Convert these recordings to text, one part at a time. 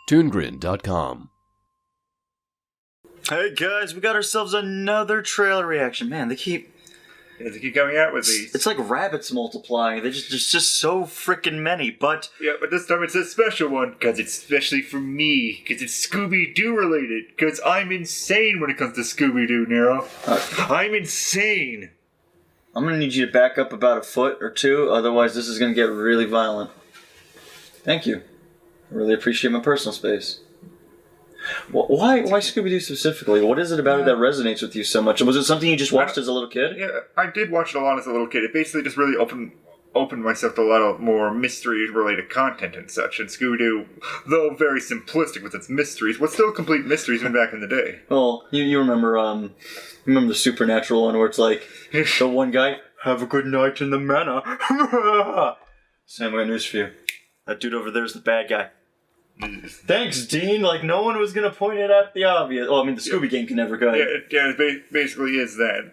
ToonGrin.com. Hey guys, we got ourselves another trailer reaction. Man, they keep coming out with these. It's like rabbits multiplying. There's just so freaking many. But yeah, but this time it's a special one because it's especially for me. Because it's Scooby-Doo related. Because I'm insane when it comes to Scooby-Doo, Nero. I'm insane. I'm gonna need you to back up about a foot or two, otherwise this is gonna get really violent. Thank you. I really appreciate my personal space. Why Scooby-Doo specifically? What is it about it that resonates with you so much? Was it something you just watched as a little kid? Yeah, I did watch it a lot as a little kid. It basically just really opened myself to a lot of more mystery-related content and such. And Scooby-Doo, though very simplistic with its mysteries, was still complete mysteries even back in the day. Well, you remember the Supernatural one where it's like, the one guy, have a good night in the manor. Sam, I got news for you. That dude over there is the bad guy. Thanks, Dean. Like, no one was going to point it out the obvious. Well, I mean, the Scooby Gang can never go. Yeah, it basically is that.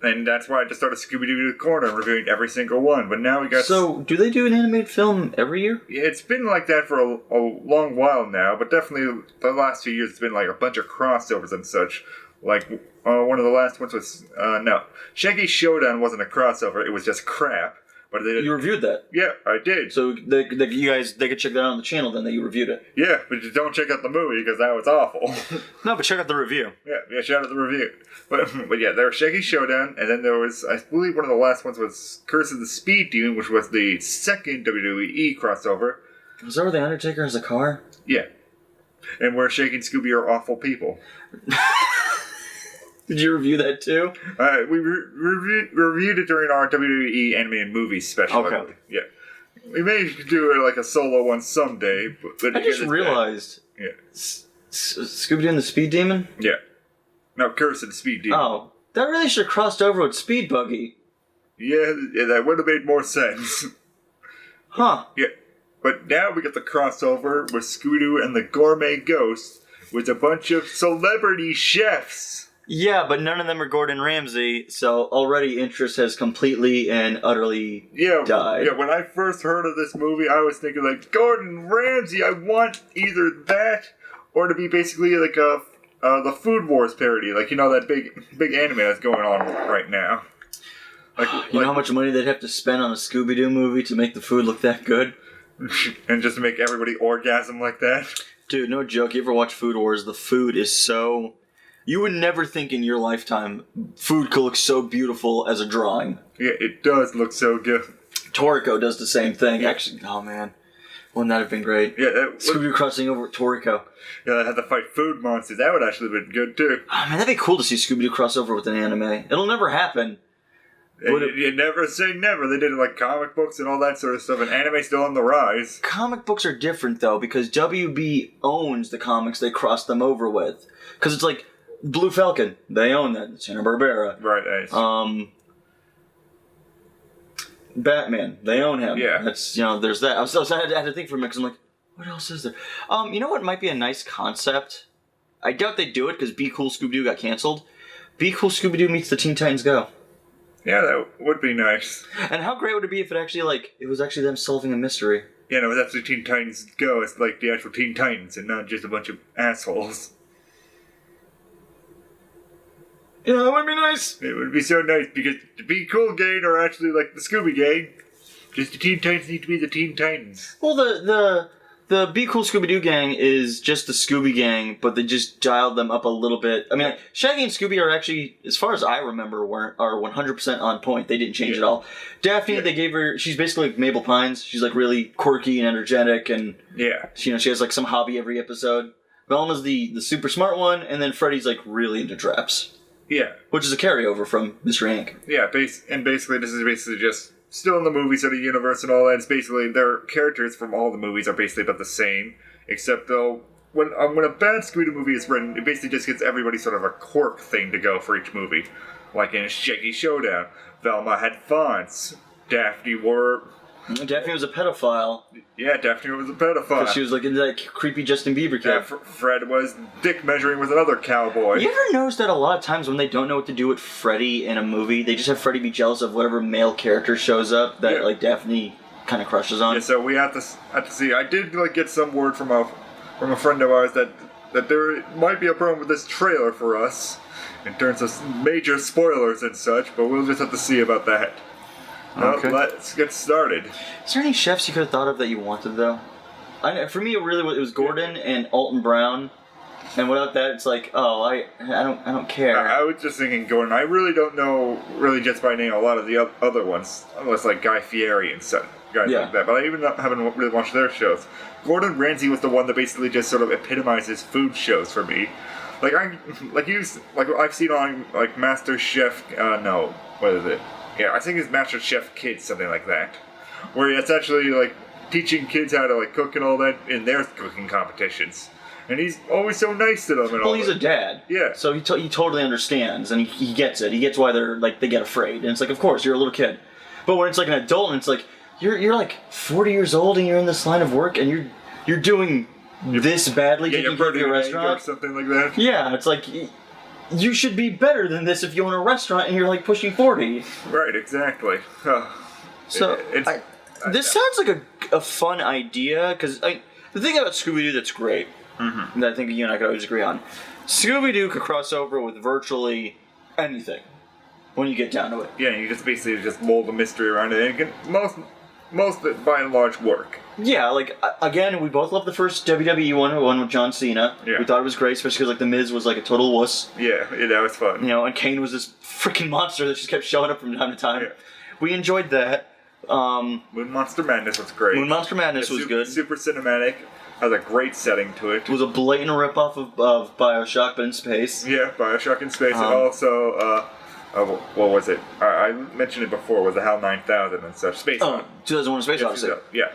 And that's why I just started Scooby-Doo the Corner, reviewing every single one. But now we got... So, do they do an animated film every year? Yeah, it's been like that for a long while now, but definitely the last few years it's been like a bunch of crossovers and such. Like, one of the last ones was... no, Shaggy Showdown wasn't a crossover, it was just crap. But they did. You reviewed that? Yeah, I did. So you guys could check that out on the channel then that you reviewed it? Yeah, but just don't check out the movie because that was awful. No, but check out the review. Yeah, check out the review. But yeah, there was Shaggy Showdown, and then there was, I believe one of the last ones was Curse of the Speed Demon, which was the second WWE crossover. Was that where The Undertaker has a car? Yeah. And where Shaggy and Scooby are awful people. Did you review that too? We reviewed it during our WWE animated movies special. Okay. Yeah. We may do it like a solo one someday. But I just realized. Yeah. Scooby-Doo and the Speed Demon? Yeah. No, Curse of the Speed Demon. Oh. That really should have crossed over with Speed Buggy. Yeah, that would have made more sense. Huh. Yeah. But now we get the crossover with Scooby-Doo and the Gourmet Ghost with a bunch of celebrity chefs. Yeah, but none of them are Gordon Ramsay, so already interest has completely and utterly died. Yeah, when I first heard of this movie, I was thinking, like, Gordon Ramsay, I want either that or to be basically like the Food Wars parody. Like, you know, that big anime that's going on right now. You know how much money they'd have to spend on a Scooby-Doo movie to make the food look that good? And just to make everybody orgasm like that? Dude, no joke. You ever watch Food Wars? The food is so... You would never think in your lifetime food could look so beautiful as a drawing. Yeah, it does look so good. Toriko does the same thing. Actually, oh man. Wouldn't that have been great? Yeah, Scooby-Doo crossing over at Toriko. Yeah, they had to fight food monsters. That would actually have been good too. Oh man, that'd be cool to see Scooby-Doo cross over with an anime. It'll never happen. You never say never. They did like comic books and all that sort of stuff, and anime's still on the rise. Comic books are different though, because WB owns the comics they cross them over with. Because it's like Blue Falcon, they own that. It's Hanna-Barbera. Right, Batman, they own him. Yeah. That's, there's that. I had to think for a minute because I'm like, what else is there? You know what might be a nice concept? I doubt they do it because Be Cool Scooby-Doo got canceled. Be Cool Scooby-Doo meets the Teen Titans Go. Yeah, that would be nice. And how great would it be if it was actually them solving a mystery? Yeah, no, it was actually Teen Titans Go. It's like the actual Teen Titans and not just a bunch of assholes. Yeah, that would be nice. It would be so nice because the Be Cool gang are actually like the Scooby gang. Just the Teen Titans need to be the Teen Titans. Well, the Be Cool Scooby-Doo gang is just the Scooby gang, but they just dialed them up a little bit. I mean, Shaggy and Scooby are actually, as far as I remember, are 100% on point. They didn't change at all. Daphne, they gave her, she's basically like Mabel Pines. She's like really quirky and energetic, and she has like some hobby every episode. Velma's the super smart one, and then Freddy's like really into traps. Yeah. Which is a carryover from Mr. Hank. Yeah, and basically this is basically just still in the movie sort of universe and all that. It's basically their characters from all the movies are basically about the same, except though when a bad Scooby-Doo movie is written, it basically just gives everybody sort of a quirk thing to go for each movie. Like in Shaggy Showdown, Velma had fonts. Daphne was a pedophile. Yeah, Daphne was a pedophile. Because she was like into that creepy Justin Bieber kid. Fred was dick measuring with another cowboy. You ever notice that a lot of times when they don't know what to do with Freddy in a movie, they just have Freddy be jealous of whatever male character shows up that like Daphne kind of crushes on? Yeah, so we have to see. I did get some word from from a friend of ours that there might be a problem with this trailer for us in terms of major spoilers and such, but we'll just have to see about that. Okay. Let's get started. Is there any chefs you could have thought of that you wanted, though? For me, it was Gordon and Alton Brown. And without that, it's like, oh, I don't care. I was just thinking, Gordon, I really don't know, really just by name, a lot of the other ones, unless like Guy Fieri and stuff, guys like that. But I even haven't really watched their shows. Gordon Ramsay was the one that basically just sort of epitomizes food shows for me. I've seen on like Master Chef. No, what is it? Yeah, I think it's Master Chef Kids, something like that, where it's actually like teaching kids how to like cook and all that in their cooking competitions. And he's always so nice to them. And well, he's a dad. Yeah. So he totally understands, and he gets it. He gets why they get afraid. And it's like, of course, you're a little kid. But when it's like an adult, and it's like, you're like 40 years old, and you're in this line of work, and you're doing this badly taking care of your restaurant. Or something like that. Yeah, it's like, you should be better than this if you own a restaurant and you're like pushing 40. Right, exactly. This sounds like a fun idea, because the thing about Scooby-Doo that's great, that I think you and I could always agree on, Scooby-Doo could cross over with virtually anything when you get down to it. Yeah, you just basically just mold the mystery around it, and it can, most of it, by and large, work. Yeah, like, again, we both loved the first WWE one with John Cena. Yeah. We thought it was great, especially because, like, The Miz was, like, a total wuss. Yeah, that was fun. You know, and Kane was this freaking monster that just kept showing up from time to time. Yeah. We enjoyed that. Moon Monster Madness was great. Moon Monster Madness was good. Super cinematic. Has a great setting to it. It was a blatant ripoff of Bioshock, but in space. Yeah, Bioshock in space. And also, what was it? I mentioned it before, was the HAL 9000 and such. Space One. 2001 Space Odyssey. Yeah.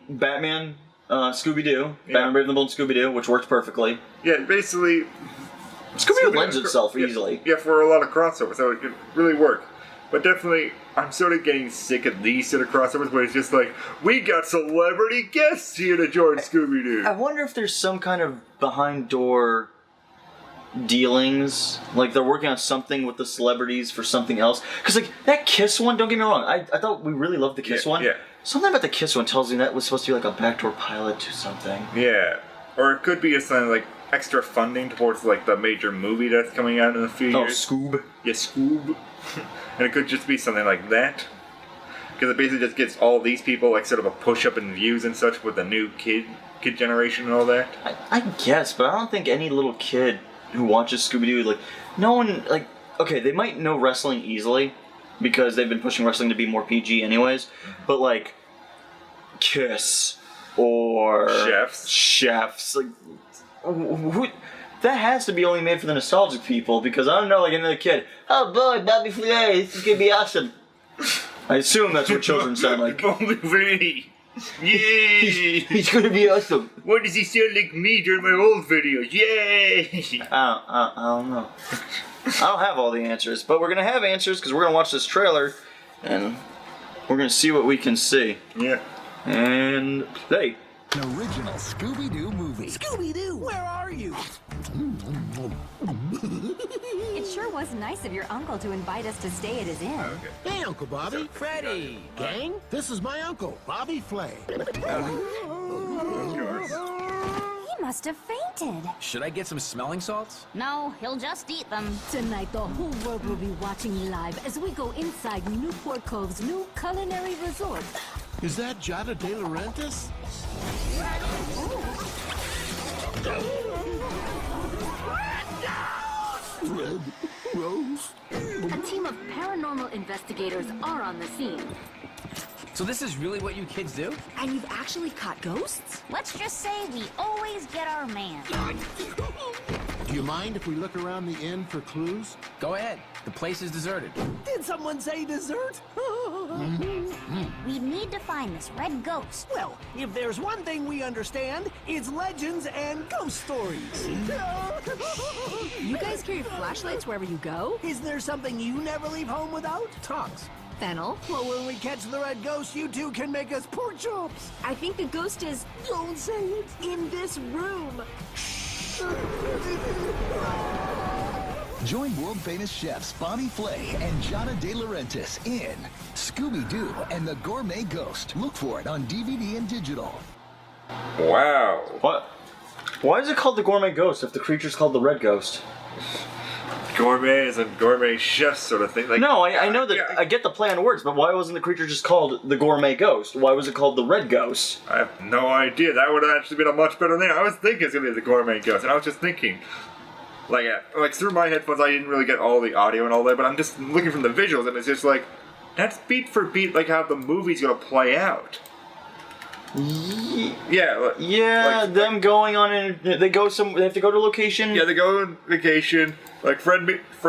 Batman, Scooby-Doo. Batman Brave and the Bold Scooby-Doo, which worked perfectly. Yeah, basically... Scooby-Doo lends itself easily. Yeah, for a lot of crossovers, so it could really work. But definitely, I'm sort of getting sick of these sort of crossovers where it's just like, we got celebrity guests here to join Scooby-Doo. I wonder if there's some kind of behind-door dealings, like they're working on something with the celebrities for something else. Because, like, that Kiss one, don't get me wrong, I thought we really loved the Kiss one. Yeah. Something about the Kiss one tells me that was supposed to be like a backdoor pilot to something. Yeah. Or it could be just something like extra funding towards like the major movie that's coming out in a few years. Oh, Scoob. Yeah, Scoob. And it could just be something like that. Because it basically just gets all these people like sort of a push up in views and such with the new kid generation and all that. I guess, but I don't think any little kid who watches Scooby-Doo, like, no one, like, okay, they might know wrestling easily, because they've been pushing wrestling to be more PG anyways, but, like, Kiss, or... Chefs, like, who... That has to be only made for the nostalgic people, because I don't know, like, another kid, oh boy, Bobby Flay, this is gonna be awesome. I assume that's what children sound like. Bobby Flay! Yay! He's gonna be awesome. Why does he sound like me during my old videos? Yay! I don't know. I don't have all the answers, but we're gonna have answers because we're gonna watch this trailer and we're gonna see what we can see. Yeah. And play. An original Scooby-Doo movie. Scooby-Doo, where are you? It sure was nice of your uncle to invite us to stay at his inn. Okay. Hey, Uncle Bobby. Freddy. Gang, this is my uncle, Bobby Flay. He must have fainted. Should I get some smelling salts? No, he'll just eat them. Tonight, the whole world will be watching live as we go inside Newport Cove's new culinary resort. Is that Jada De Laurentiis? Red Rose? A team of paranormal investigators are on the scene. So this is really what you kids do? And you've actually caught ghosts? Let's just say we always get our man. Do you mind if we look around the inn for clues? Go ahead. The place is deserted. Did someone say dessert? We need to find this red ghost. Well, if there's one thing we understand, it's legends and ghost stories. You guys carry flashlights wherever you go? Isn't there something you never leave home without? Tongues. Fennel? Well, when we catch the red ghost, you two can make us pork chops. I think the ghost is Don't say it. in this room. Join world-famous chefs Bobby Flay and Jada De Laurentiis in Scooby-Doo and the Gourmet Ghost. Look for it on DVD and digital. Wow. What? Why is it called the Gourmet Ghost if the creature's called the Red Ghost? Gourmet is a gourmet chef sort of thing. Like, No, I know that. I get the play on words, but why wasn't the creature just called the Gourmet Ghost? Why was it called the Red Ghost? I have no idea. That would have actually been a much better name. I was thinking it's going to be the Gourmet Ghost, and I was just thinking, like through my headphones, I didn't really get all the audio and all that, but I'm just looking from the visuals, and it's just like, that's beat for beat like how the movie's going to play out. Yeah, them going on and they go they have to go to location. Yeah, they go on vacation. Like friend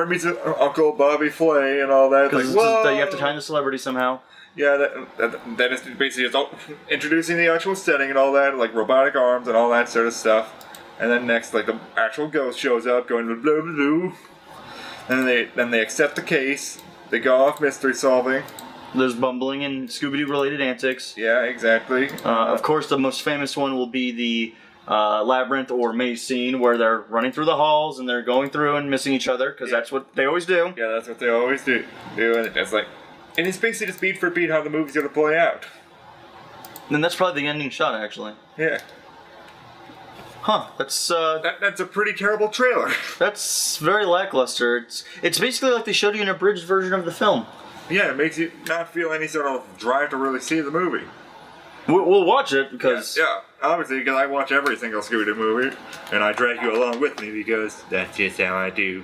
meets Uncle Bobby Flay and all that. Like, whoa! You have to time the celebrity somehow. Yeah, that is basically just introducing the actual setting and all that, like robotic arms and all that sort of stuff. And then next, like the actual ghost shows up, going blah blah blah. And then they accept the case. They go off mystery solving. There's bumbling and Scooby-Doo related antics. Yeah, exactly. Of course, the most famous one will be the labyrinth or maze scene where they're running through the halls and they're going through and missing each other because that's what they always do. Yeah, that's what they always do. And it's basically just beat for beat how the movie's gonna play out. And that's probably the ending shot, actually. Yeah. Huh? That's that's a pretty terrible trailer. That's very lackluster. It's basically like they showed you an abridged version of the film. Yeah, it makes you not feel any sort of drive to really see the movie. We'll watch it because... Yeah, obviously, because I watch every single Scooby-Doo movie, and I drag you along with me because that's just how I do.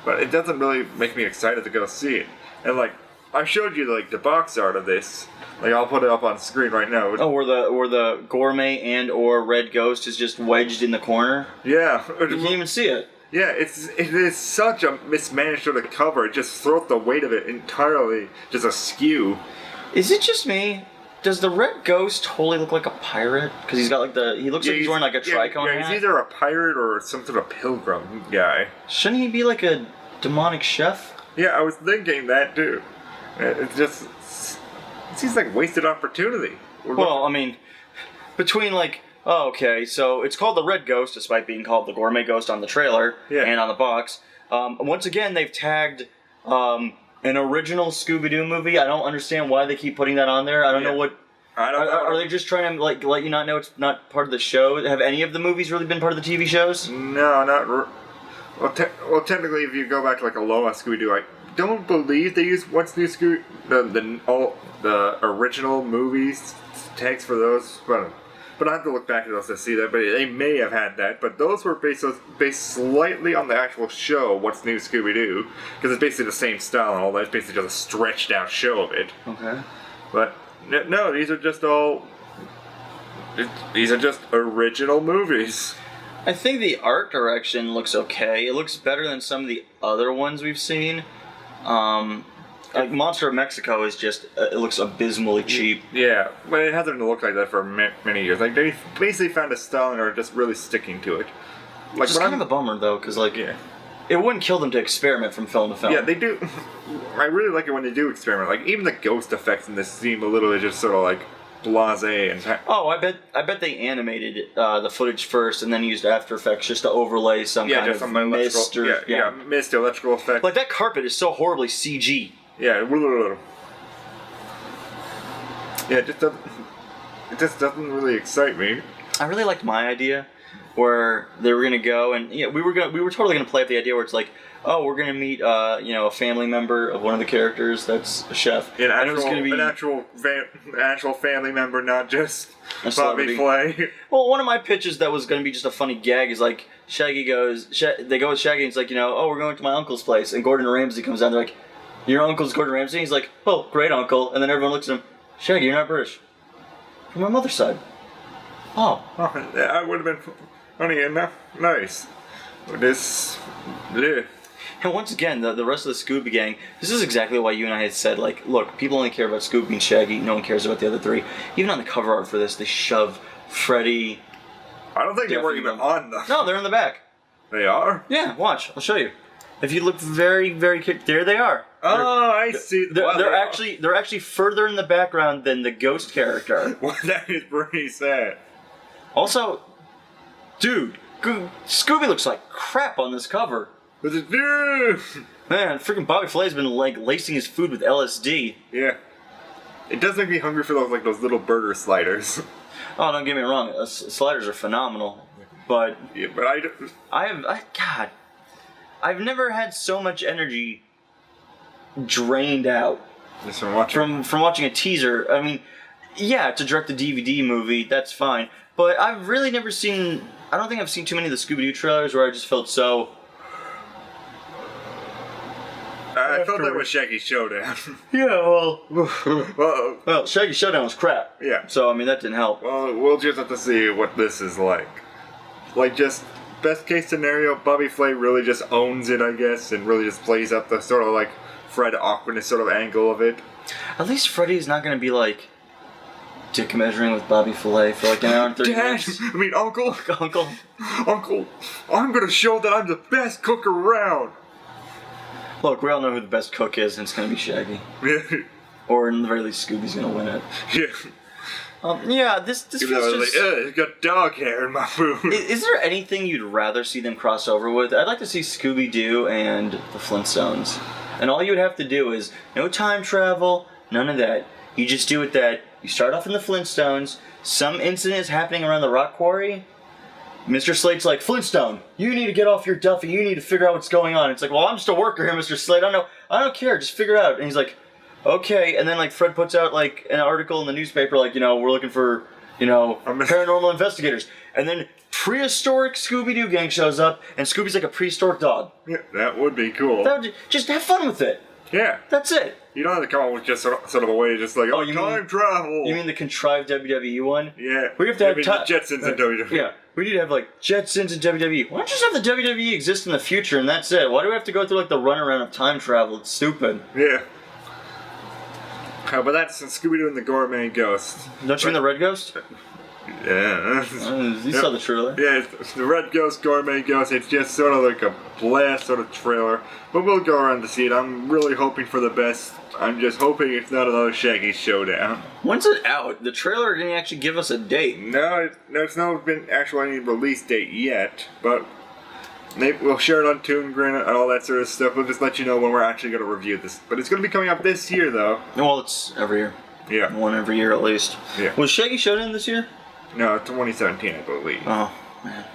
But it doesn't really make me excited to go see it. And, like, I showed you, like, the box art of this. Like, I'll put it up on screen right now. Oh, where the Gourmet and or Red Ghost is just wedged in the corner? Yeah. You can't even see it. Yeah, it is such a mismanaged sort of cover. It just throws the weight of it entirely just askew. Is it just me? Does the Red Ghost totally look like a pirate? Because he's got like he looks like he's wearing like a tricone hat. He's either a pirate or some sort of pilgrim guy. Shouldn't he be like a demonic chef? Yeah, I was thinking that too. It seems like wasted opportunity. Well, I mean, between like... Oh, okay, so it's called the Red Ghost, despite being called the Gourmet Ghost on the trailer and on the box. Once again, they've tagged an original Scooby-Doo movie. I don't understand why they keep putting that on there. I don't know what... I don't know. Are they just trying to like let you not know it's not part of the show? Have any of the movies really been part of the TV shows? No, not... Well, technically, if you go back to like Aloha Scooby-Doo, I don't believe they use What's New Scooby... the original movies tags for those, but I have to look back at those to see that. But they may have had that. But those were based slightly on the actual show, What's New Scooby-Doo. Because it's basically the same style and all that. It's basically just a stretched out show of it. Okay. But, no, these are just all... These are just original movies. I think the art direction looks okay. It looks better than some of the other ones we've seen. Like Monster of Mexico is just, it looks abysmally cheap. Yeah, but it hasn't looked like that for many years. Like, they basically found a style and are just really sticking to it. Like, it's kind of a bummer, though, because, like, it wouldn't kill them to experiment from film to film. Yeah, they do. I really like it when they do experiment. Like, even the ghost effects in this seem a little bit just sort of, like, blasé and... Oh, I bet they animated the footage first and then used After Effects just to overlay some kind of mist or... Yeah, mist, electrical effect. Like, that carpet is so horribly CG. Yeah, it just doesn't really excite me. I really liked my idea, where they were gonna go and we were totally gonna play up the idea where it's like, oh, we're gonna meet a family member of one of the characters that's a chef. An actual family member, not just Bobby Flay. Well, one of my pitches that was gonna be just a funny gag is like they go with Shaggy and it's like, oh, we're going to my uncle's place, and Gordon Ramsay comes down, they're like, your uncle's Gordon Ramsay? He's like, oh, great uncle. And then everyone looks at him, Shaggy, you're not British. From my mother's side. Oh. That would have been funny enough. Nice. This... Yeah. And once again, the rest of the Scooby Gang, this is exactly why you and I had said, like, look, people only care about Scooby and Shaggy, no one cares about the other three. Even on the cover art for this, they shove Freddy... I don't think they were even on them. No, they're in the back. They are? Yeah, watch, I'll show you. If you look very, very... There they are. Oh, I see. They're actually further in the background than the ghost character. Well, that is pretty sad. Also, dude, Scooby looks like crap on this cover. Man, freaking Bobby Flay's been like lacing his food with LSD. Yeah, it does make me hungry for those little burger sliders. Oh, don't get me wrong, sliders are phenomenal. But Yeah, but I've never had so much energy drained out just from watching. from watching a teaser. I mean, yeah, it's a direct-to-DVD movie, that's fine. But I've really never seen... I don't think I've seen too many of the Scooby-Doo trailers where I just felt so... I felt that was Shaggy Showdown. Yeah, well... Well, Shaggy Showdown was crap. Yeah. So, I mean, that didn't help. well, we'll just have to see what this is like. Like, just best case scenario, Bobby Flay really just owns it, I guess, and really just plays up the sort of like Fred awkwardness sort of angle of it. At least Freddy's not going to be like dick measuring with Bobby Flay for like an hour and 30 Dad! minutes. I mean, Uncle! Uncle. Uncle! I'm gonna show that I'm the best cook around! Look, we all know who the best cook is, and it's going to be Shaggy. Yeah. Or in the very least, Scooby's going to win it. Yeah. This Even though feels I was just... like, ugh, it's got dog hair in my food. Is there anything you'd rather see them cross over with? I'd like to see Scooby-Doo and the Flintstones. And all you would have to do is, no time travel, none of that. You just do it that, you start off in the Flintstones, some incident is happening around the rock quarry, Mr. Slate's like, Flintstone, you need to get off your duffy, you need to figure out what's going on. It's like, well, I'm just a worker here, Mr. Slate, I don't care, just figure it out. And he's like, okay, and then like Fred puts out like an article in the newspaper like, we're looking for, paranormal investigators. And then prehistoric Scooby-Doo gang shows up, and Scooby's like a prehistoric dog. Yeah, that would be cool. Just have fun with it. Yeah. That's it. You don't have to come up with just sort of a way, just like, time travel. You mean the contrived WWE one? Yeah. We have to have the Jetsons in WWE. Yeah. We need to have like Jetsons in WWE. Why don't you just have the WWE exist in the future and that's it? Why do we have to go through like the runaround of time travel? It's stupid. Yeah. But that's Scooby-Doo and the Gourmet Ghost. Don't you mean the Red Ghost? Yeah. You saw the trailer. Yeah, it's the Red Ghost, Gourmet Ghost. It's just sort of like a blast sort of trailer. But we'll go around to see it. I'm really hoping for the best. I'm just hoping it's not another Shaggy Showdown. When's it out? The trailer didn't actually give us a date. No, it's not been actually any release date yet. But we'll share it on ToonGrin and all that sort of stuff. We'll just let you know when we're actually going to review this. But it's going to be coming out this year, though. Well, it's every year. Yeah. One every year at least. Yeah. Was Shaggy Showdown this year? No, 2017, I believe. Oh, man.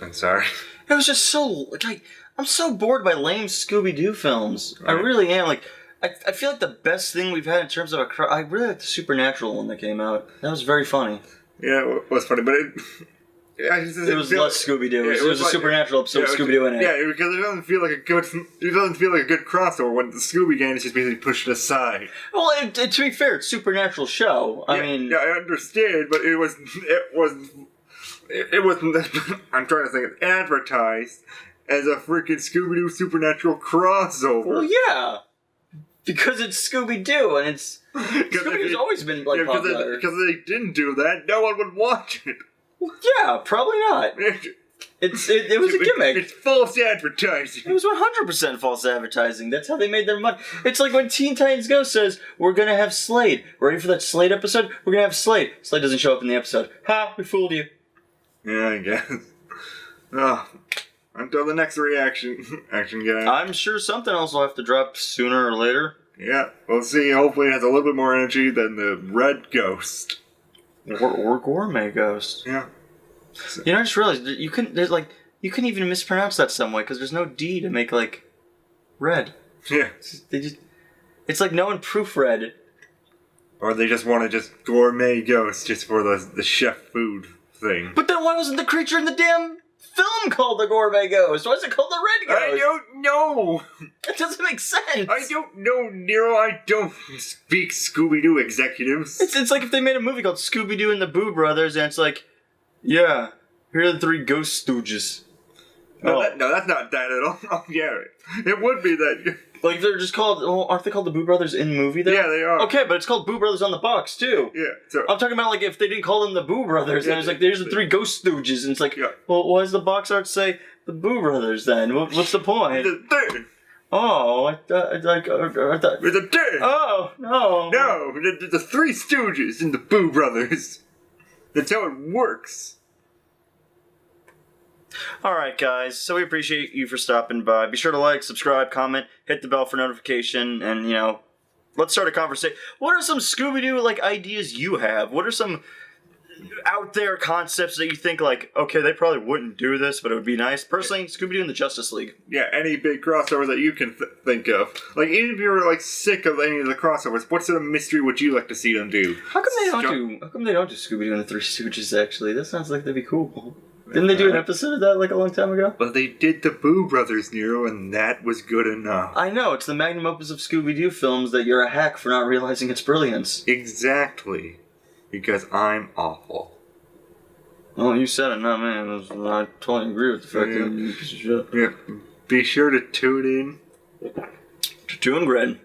I'm sorry. It was just so, like, I'm so bored by lame Scooby-Doo films. Right. I really am. Like, I feel like the best thing we've had in terms of I really like the Supernatural one that came out. That was very funny. Yeah, it was funny, but it was less Scooby-Doo. It was a Supernatural episode of Scooby-Doo in it. Yeah, because it doesn't feel like a good crossover when the Scooby Gang is just basically pushed aside. Well, to be fair, it's a Supernatural show. I mean, yeah, I understand, but it was I'm trying to think, it's advertised as a freaking Scooby-Doo Supernatural crossover. Well, yeah. Because it's Scooby-Doo, and it's... Scooby-Doo's always been, like, popular. Because they didn't do that, no one would watch it. Yeah, probably not. It was a gimmick. It's false advertising. It was 100% false advertising. That's how they made their money. It's like when Teen Titans Go says, we're going to have Slade. Ready for that Slade episode? We're going to have Slade. Slade doesn't show up in the episode. Ha, we fooled you. Yeah, I guess. Oh, until the next action guy. I'm sure something else will have to drop sooner or later. Yeah, we'll see. Hopefully it has a little bit more energy than the Red Ghost. Or Gourmet Ghost. Yeah. I just realized you couldn't even mispronounce that some way because there's no D to make like red. Yeah. It's like no one proofread. Or they just want to just Gourmet Ghost just for the chef food thing. But then why wasn't the creature in the damn film called the Gourmet Ghost? Why is it called the Red Ghost? I don't know. That doesn't make sense. I don't know, Nero. I don't speak Scooby-Doo executives. It's like if they made a movie called Scooby-Doo and the Boo Brothers, and it's like, yeah, here are the three ghost stooges. No, that's not that at all. Oh, yeah, it would be that. Like, they're just called... Well, aren't they called the Boo Brothers in movie, though? Yeah, they are. Okay, but it's called Boo Brothers on the box, too. Yeah, so... I'm talking about, like, if they didn't call them the Boo Brothers, and it's like, there's the three Ghost Stooges, and it's like, well, why does the box art say the Boo Brothers, then? What's the point? The third. Oh, I thought... It's a third. Oh, no. No, the three Stooges in the Boo Brothers. That's how it works. Alright guys, so we appreciate you for stopping by. Be sure to like, subscribe, comment, hit the bell for notification, and let's start a conversation. What are some Scooby-Doo ideas you have? What are some out there concepts that you think like, okay, they probably wouldn't do this, but it would be nice. Personally, Scooby-Doo and the Justice League. Yeah, any big crossover that you can think of. Like, even if you're like sick of any of the crossovers, what sort of mystery would you like to see them do? How come they don't do Scooby-Doo and the Three Stooges? Actually, that sounds like that'd be cool. Didn't they do an episode of that like a long time ago? Well, they did the Boo Brothers, Nero, and that was good enough. I know, it's the magnum opus of Scooby-Doo films that you're a hack for not realizing its brilliance. Exactly. Because I'm awful. Well, you said it, not me. I totally agree with the fact that you're a piece of shit. Yeah. Be sure to tune in To ToonGrin.